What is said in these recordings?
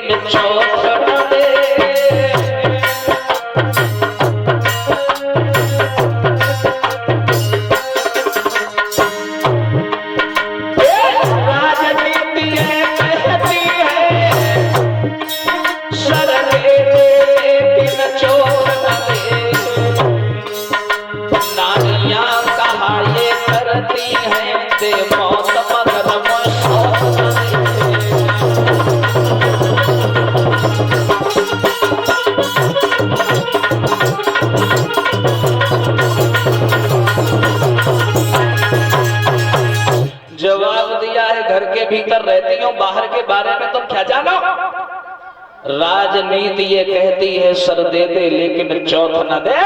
लेकिन चौथ न दे। राजनीति कहती है सर दे लेकिन चौथ न दे। नारियां कहा ये करती हैं दे मौत मगर मौत न दे। जवाब दिया है घर के भीतर रहती हूँ, बाहर के बारे में तुम क्या जानो। राजनीति ये कहती है सर दे दे लेकिन चौथ न दे,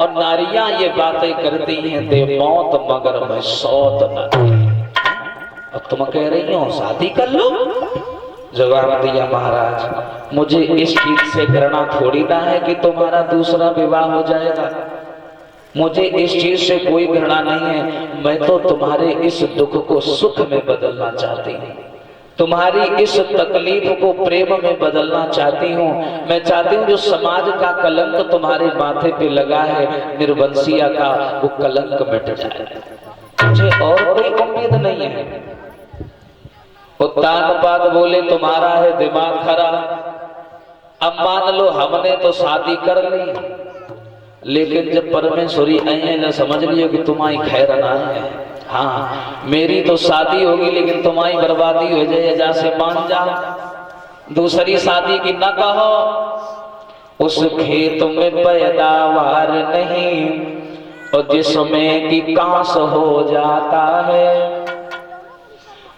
और नारियां ये बातें करती हैं दे मौत मगर मैं सौत न दे। और तुम कह रही हो शादी कर लो। जवाब दिया महाराज मुझे इस चीज से घृणा थोड़ी ना है कि तुम्हारा दूसरा विवाह हो जाएगा। मुझे इस चीज से कोई घृणा नहीं है। मैं तो तुम्हारे इस दुख को सुख में बदलना चाहती हूँ, तुम्हारी इस तकलीफ को प्रेम में बदलना चाहती हूँ। मैं चाहती हूँ जो समाज का कलंक तुम्हारे माथे पे लगा है निर्वंशिया का, वो कलंक मिट जाए। मुझे और कोई उम्मीद नहीं है। उत्तानपाद बोले तुम्हारा है दिमाग खराब। अब मान लो हमने तो शादी कर ली, लेकिन जब परमेश्वरी आई है ना समझ लियो कि तुम्हारी खैर ना है। हाँ मेरी तो शादी होगी लेकिन तुम्हारी बर्बादी हो जाए, जा से मान जा। दूसरी शादी की न कहो। उस खेत में पैदावार नहीं और जिसमें कि कांस हो जाता है,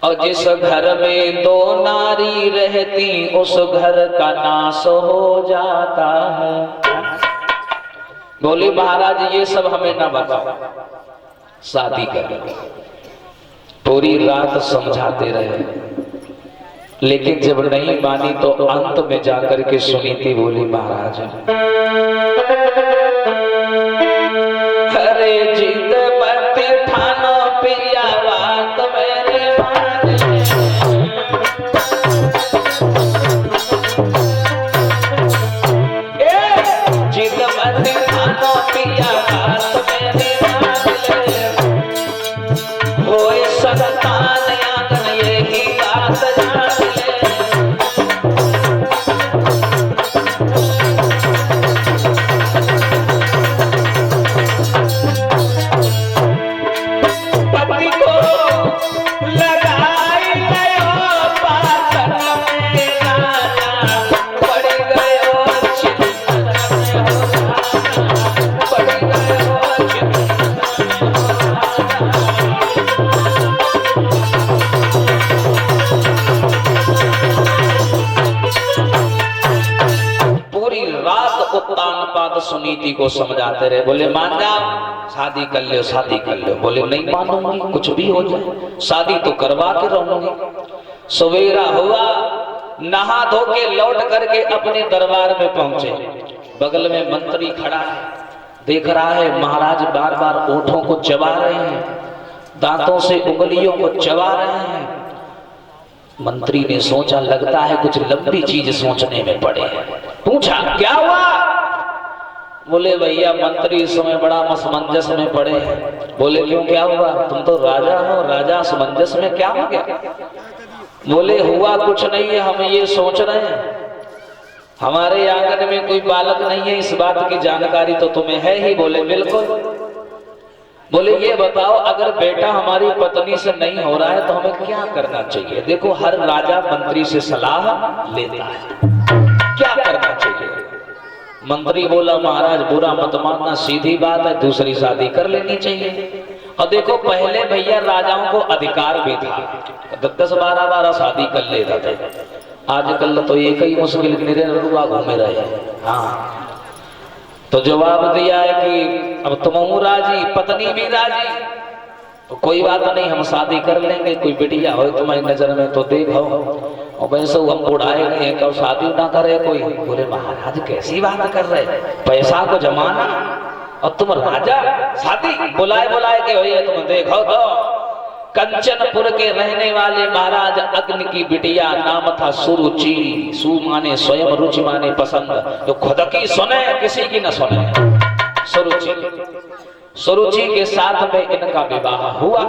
और जिस घर में दो नारी रहती उस घर का नाश हो जाता है। बोले महाराज ये सब हमें ना बताओ, शादी कर। पूरी रात समझाते रहे, लेकिन जब नहीं मानी तो अंत में जाकर के सुनी थी। बोली महाराज अरे जिद मत ठानो पिया बात मेरी मान ले। जिद मत ठानो पिया बात मेरी मान ले। होए संतान आंगन यही बात जान ले। पति को लगाई गयो पातन में राजा, पड़ गयो चिंतन में राजा, पड़ गयो चिंतन में। पूरी रात उत्तानपाद सुनीति को समझाते रहे। बोले मान जाओ, शादी कर लो, शादी कर लो। बोले नहीं मानूंगी, कुछ भी हो जाए, शादी तो करवा के रहूंगी। सवेरा हुआ, नहा धो के लौट करके अपने दरबार में पहुंचे। बगल में मंत्री खड़ा है, देख रहा है महाराज बार बार ओठों को चबा रहे हैं, दांतों से उंगलियों को चबा रहे हैं। मंत्री ने सोचा लगता है कुछ लंबी चीज सोचने में पड़े हैं। पूछा क्या हुआ? बोले भैया मंत्री इस समय बड़ा असमंजस में पड़े हैं। बोले क्यों, क्या हुआ? तुम तो राजा हो, राजा असमंजस में क्या हो गया? बोले हुआ कुछ नहीं है, हम ये सोच रहे हैं हमारे आंगन में कोई बालक नहीं है, इस बात की जानकारी तो तुम्हें है ही। बोले बिल्कुल। बोले ये बताओ अगर बेटा हमारी पत्नी से नहीं हो रहा है तो हमें क्या करना चाहिए? देखो हर राजा मंत्री से सलाह लेता है, क्या करना चाहिए? मंत्री बोला महाराज बुरा मत मानना, सीधी बात है, दूसरी शादी कर लेनी चाहिए। और देखो पहले भैया राजाओं को अधिकार भी था, 10-12 बार शादी कर लेते थे। आजकल तो एक ही मुश्किल निरहुआ घूमे रहे। हाँ तो जवाब दिया है कि अब तुम राजी, पत्नी भी राजी, तो कोई बात नहीं, हम शादी कर लेंगे। कोई बिटिया हो तुम्हारी नजर में तो देखो, और वैसे हम बुढ़ाए गए कब शादी ना करे कोई। बोले महाराज कैसी बात कर रहे, पैसा को जमाना और तुम राजा, शादी बुलाए बुलाए के भैया तुम देखो तो कंचनपुर के रहने वाले महाराज अग्नि की बिटिया, नाम था सुरुचि। सु माने स्वयं, रुचि माने पसंद, तो खुद की सुने किसी की न सुने। सुरुचि के साथ में इनका विवाह हुआ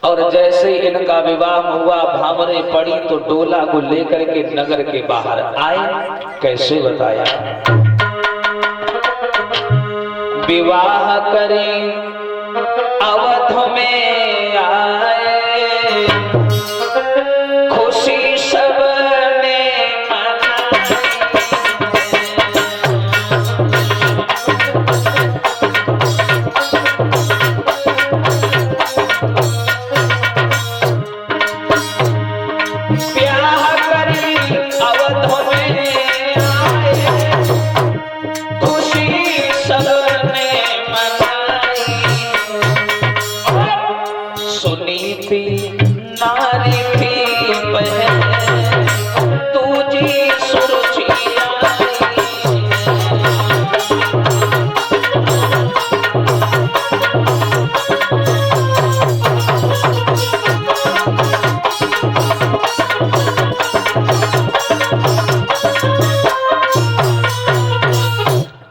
और जैसे इनका विवाह हुआ, भावरे पड़ी तो डोला को लेकर के नगर के बाहर आए। कैसे बताया? विवाह करें अवध में आए, खुशी सबने मनाई। ब्याह करी अवध में आए, खुशी सबने सुनीति नारी थी बहन, तुझी सुरुचि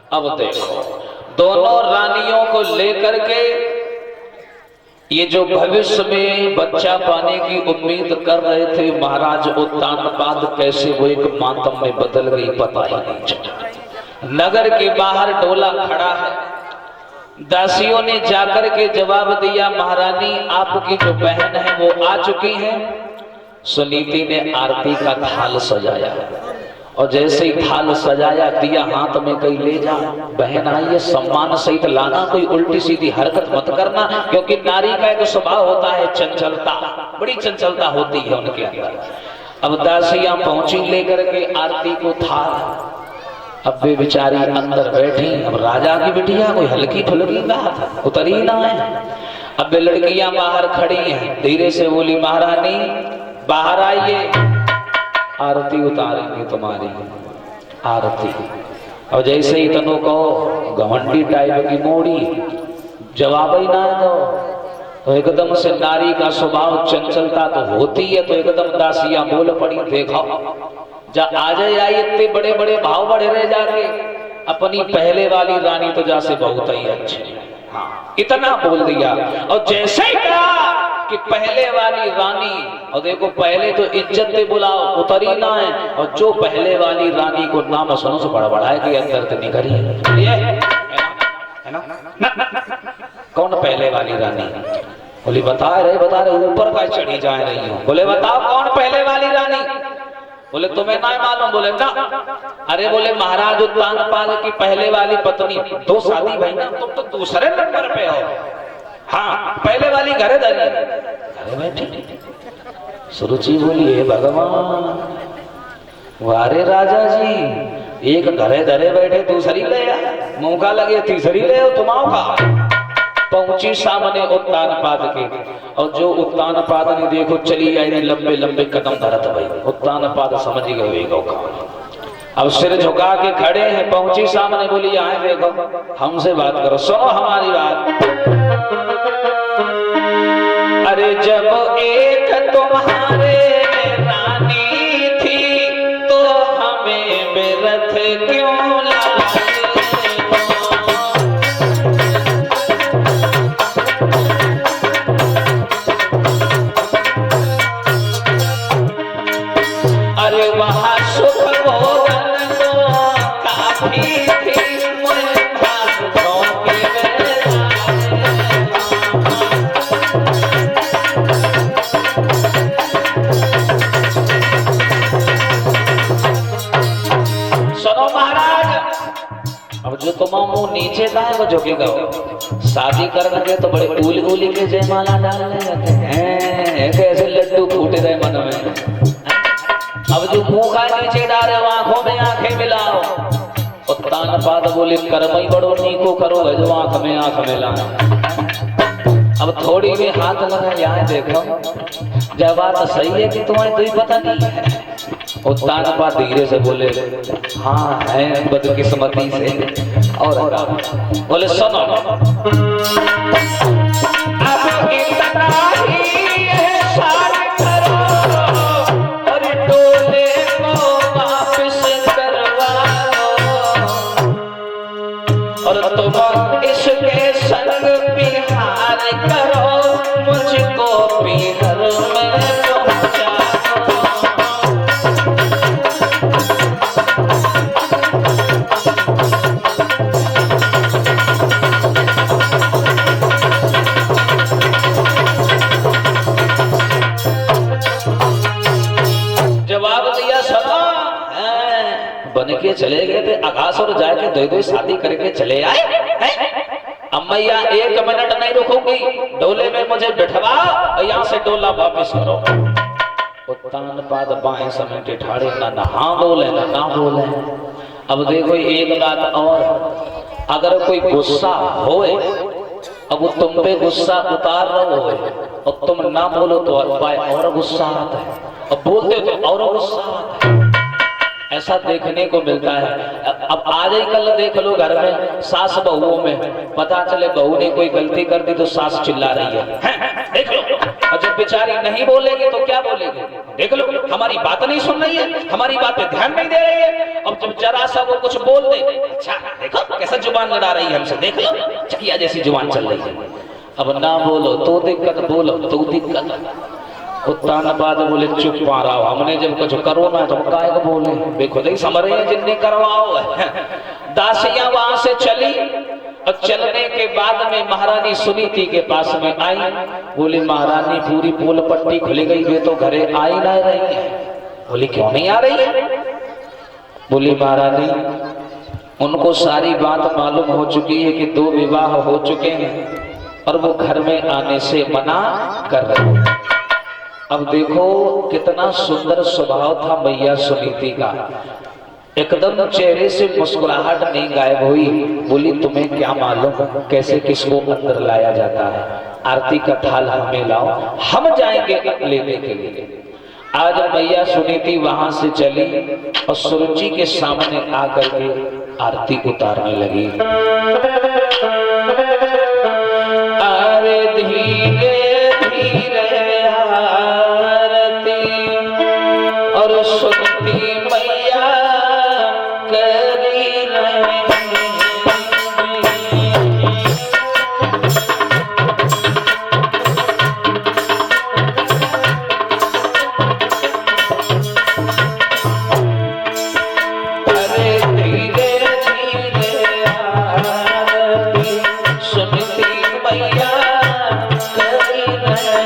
अब देखो, दोनों रानियों को लेकर के ये जो भविष्य में बच्चा पाने की उम्मीद कर रहे थे महाराज उत्तानपाद, कैसे वो एक मातम में बदल गई पता ही नहीं चला। नगर के बाहर डोला खड़ा है, दासियों ने जाकर के जवाब दिया, महारानी आपकी जो बहन है वो आ चुकी है। सुनीति ने आरती का थाल सजाया और जैसे ही थाल सजाया दिया हाथ में, कहीं ले जा बहन आई है, सम्मान सहित लाना, कोई उल्टी सीधी हरकत मत करना, क्योंकि नारी का एक स्वभाव होता है चंचलता, बड़ी चंचलता होती है उनके अंदर। अब दासियां पहुंची लेकर के आरती को थाल। अब वे बेचारी अंदर बैठी। अब राजा की बिटिया कोई हल्की फुल्की बात उतरी ना है। अब वे लड़कियां बाहर खड़ी हैं, धीरे से बोली, महारानी बाहर आइए, आरती उतारेंगे तुम्हारी आरती। और जैसे ही तनु कहो, घमंडी टाइप की मोड़ी, जवाब ही ना दो, तो एकदम से नारी का स्वभाव चंचलता तो होती है, तो एकदम दासियां बोल पड़ी, देखो जा आ जाए, इतने बड़े बड़े भाव बढ़े रहे जाके, अपनी पहले वाली रानी तो जैसे बहुत ही अच्छी, हाँ इतना बोल दिया। और जैसे ही कहा कि पहले वाली रानी, और देखो पहले तो इज्जत से बुलाओ, उतरी ना है, और जो पहले वाली रानी को नाम सुनो से बड़बड़ाए कि अंदर तो निकली है ना? कौन पहले वाली रानी? बोली बता रहे ऊपर का चढ़ी जा रही हो। बोले बताओ कौन पहले वाली रानी? बोले तुम्हें ना मालूम? बोले ना। अरे बोले महाराज उत्तानपाद की पहले वाली पत्नी, दो शादी भाई ना, तुम तो दूसरे नंबर पे हो। हाँ पहले वाली घरे बैठी। सुरुचि बोली, हे भगवान, वारे राजा जी, एक घरे धरे बैठे दूसरी ले, मौका लगे तीसरी ले, तुमाओ का। पहुंची सामने उत्तानपाद के, और जो उत्तानपाद ने देखो चली आई ने लंबे लंबे कदम धरत भाई। उत्तानपाद समझ गए अब सिर झुका के खड़े हैं, पहुंची सामने, बोली आए देखो हमसे बात करो, सुनो हमारी बात। अरे जब एक तुम्हारे रानी थी तो हमें बेरथ क्यों लाए? अरे वहाँ सुख भोगन तो काफी थी, मुझे भागों के जो तुम्हारा मुंह नीचे का है वो झुकेगा। शादी करने तो बड़े उल उली के जयमाला डालने जाते हैं, कैसे लड्डू फूटे रहे मन में। अब जो मुंह का नीचे डाले आंखों में आंखें मिलाओ। उत्तानपाद बोले कर्मई बड़ो नीको करो, जो आंख में आंख मिलाओ। अब थोड़ी भी हाथ लगा, यहाँ देखो जब बात सही है कि तुम्हें कोई पता नहीं है। उत्तानपाद धीरे से बोले हाँ है बदकिस्मती से। और बोले सुनो अब इतना बन के चले गए थे अगासुर जाके दो दो शादी करके चले आए हैं? अब मैया 1 मिनट नहीं रुकूंगी, डोले में मुझे बिठवा और यहाँ से डोला वापस करो। उत्तान पाद बाएं समेटे ठाड़े, ना हाँ बोले ना बोले। अब देखो एक बात और, अगर कोई गुस्सा होए, अब वो तुम पे गुस्सा उतार रहे हो और तुम ना बोलो तो और गुस्सा आता है, अब बोलते तो और गुस्सा आता है। ऐसा देखने को मिलता है। अब आज ही कल देख लो घर में सास बहुओं में, पता चले बहू ने कोई गलती कर दी तो सास चिल्ला रही है, देख लो। और जब बेचारी नहीं बोलेगी तो क्या बोलेगी, देख लो हमारी बात नहीं सुन रही है, हमारी बात पे ध्यान नहीं दे रही है। अब जब जरा सा वो कुछ बोल दे, अच्छा देखो कैसा जुबान लड़ा रही है हमसे, देख लो चकिया जैसी जुबान चल रही है। अब ना बोलो तो दिक्कत, बोलो तो दिक्कत। उत्तान बाद बोले चुप पा रहा हो, हमने जब कुछ करो ना तो काय को बोले, देखो नहीं समझ रहे हैं जिनने करवाओ है। दासियां वहां से चली और चलने के बाद में महारानी सुनीति के पास में आई। बोली महारानी पूरी पोल पट्टी खुल गई, वे तो घरे आई ना रही है। बोली क्यों नहीं आ रही है? बोली महारानी उनको सारी बात मालूम हो चुकी है कि 2 विवाह हो चुके हैं और वो घर में आने से मना कर रहे हैं। अब देखो कितना सुंदर स्वभाव था मैया सुनीति का, एकदम चेहरे से मुस्कुराहट नहीं गायब हुई। बोली तुम्हें क्या मालूम कैसे किसको अंदर लाया जाता है, आरती का थाल हमें लाओ, हम जाएंगे लेने के लिए। आज मैया सुनीति वहां से चली और सुरुचि के सामने आकर के आरती उतारने लगी। अरे धीरे और सुनती मैया करी रही। अरे धीरे धीरे आरती सुनती मैया करी रही।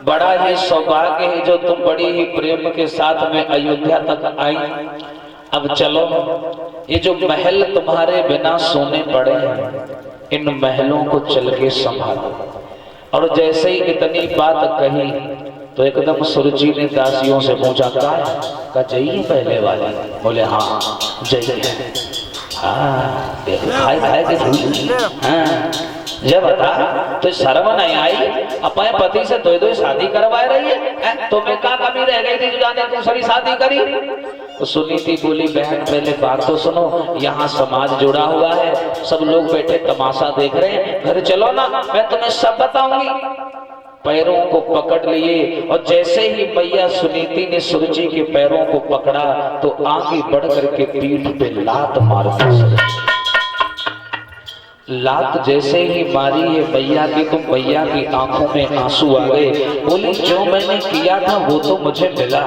बड़ा ही सौभाग्य है जो तुम बड़ी ही प्रेम के साथ में अयोध्या तक आई। अब चलो ये जो महल तुम्हारे बिना सोने पड़े हैं, इन महलों को चल के संभालो। और जैसे ही इतनी बात कही तो एकदम सुरुचि ने दासियों से पूछा का जय पहले वाले? बोले हाँ जय। हाँ खाए जब बता तो शर्म नहीं आई, अपने पति से 2 शादी करवा रही है, तो मैं क्या कमी रह गई थी जो जाने दूसरी शादी करी? तो सुनीति बोली बहन पहले बात तो सुनो, यहाँ समाज जुड़ा हुआ है, सब लोग बैठे तमाशा देख रहे हैं, घर चलो ना मैं तुम्हें सब बताऊंगी। पैरों को पकड़ लिए और जैसे ही मैया सुनीति ने सुरुचि के पैरों को पकड़ा तो आगे बढ़ करके पीठ पे लात मार दी। लात जैसे ही मारी है मैया की तो मैया की आंखों में आंसू आ गए। बोली जो मैंने किया था वो तो मुझे मिला।